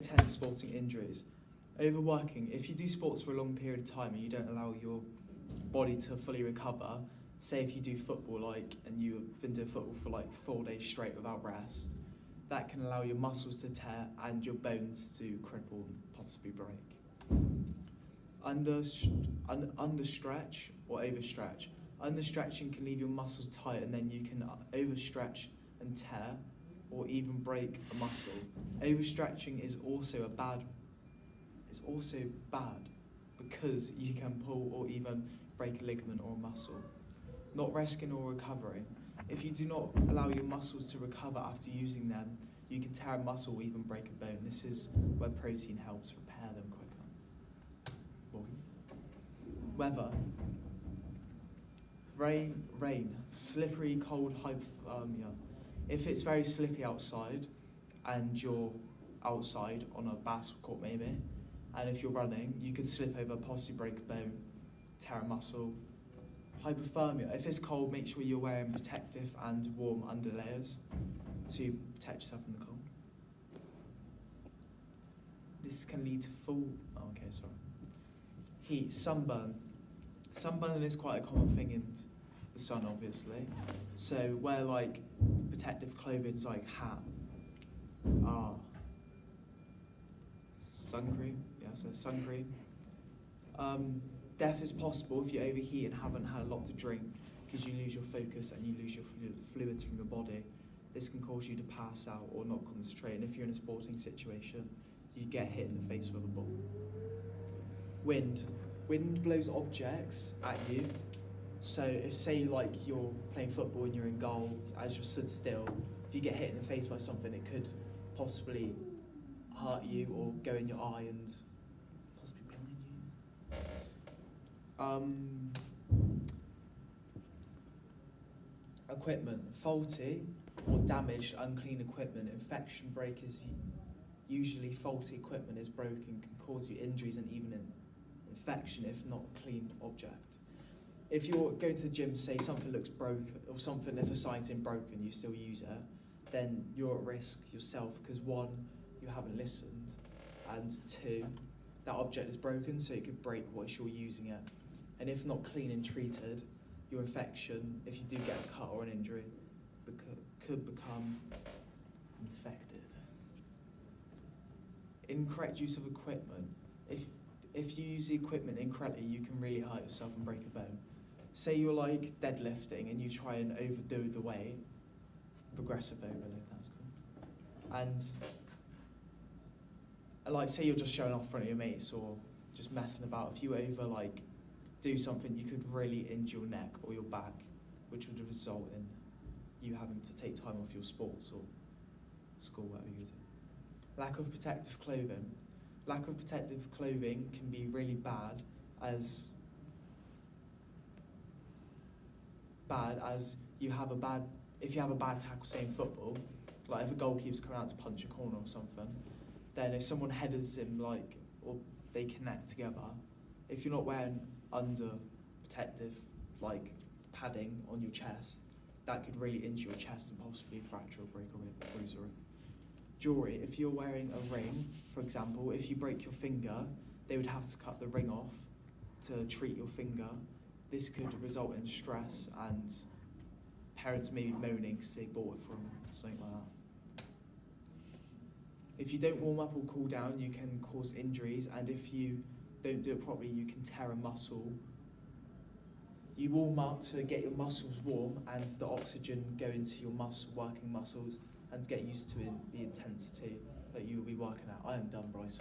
Intense sporting injuries. Overworking. If you do sports for a long period of time and you don't allow your body to fully recover, say if you do football and you've been doing football for 4 days straight without rest, that can allow your muscles to tear and your bones to cripple and possibly break. Understretch or overstretch. Understretching can leave your muscles tight and then you can overstretch and tear or even break a muscle. Overstretching is also bad because you can pull or even break a ligament or a muscle. Not resting or recovering. If you do not allow your muscles to recover after using them, you can tear a muscle or even break a bone. This is where protein helps repair them quicker. Morgan? Weather. Rain, slippery, cold, hypothermia. If it's very slippy outside and you're outside on a basketball court maybe, and if you're running, you could slip over, possibly break a bone, tear a muscle. Hypothermia, if it's cold, make sure you're wearing protective and warm underlayers to protect yourself from the cold. This can lead to heat, sunburn. Sunburn is quite a common thing in the sun, obviously. So wear protective clothing like hat, sun cream. Sun cream. Death is possible if you overheat and haven't had a lot to drink because you lose your focus and you lose your fluids from your body. This can cause you to pass out or not concentrate. And if you're in a sporting situation, you get hit in the face with a ball. Wind. Wind blows objects at you. So if say you're playing football and you're in goal, as you're stood still, if you get hit in the face by something, it could possibly hurt you or go in your eye and possibly blind you. Equipment. Faulty or damaged, unclean equipment. Infection breakers. Usually faulty equipment is broken, can cause you injuries and even an infection if not a clean object. If you're going to the gym, say something looks broken or something there's a sign saying broken, you still use it, then you're at risk yourself because one, you haven't listened, and two, that object is broken so it could break whilst you're using it. And if not clean and treated, your infection, if you do get a cut or an injury, could become infected. Incorrect use of equipment. If you use the equipment incorrectly, you can really hurt yourself and break a bone. Say you're deadlifting and you try and overdo the weight, progressive overload that's called. And say you're just showing off in front of your mates or just messing about, if you do something, you could really injure your neck or your back, which would result in you having to take time off your sports or school, whatever you're using. Lack of protective clothing. Lack of protective clothing can be really bad as if you have a bad tackle, say in football, if a goalkeeper's coming out to punch a corner or something, then if someone headers him or they connect together, if you're not wearing under protective padding on your chest, that could really injure your chest and possibly fracture or break a rib, bruise a rib. Jewelry, if you're wearing a ring, for example, if you break your finger, they would have to cut the ring off to treat your finger. This could result in stress and parents maybe moaning because they bought it from something like that. If you don't warm up or cool down, you can cause injuries, and if you don't do it properly, you can tear a muscle. You warm up to get your muscles warm and the oxygen go into your working muscles and get used to the intensity that you will be working at. I am done, Bryce.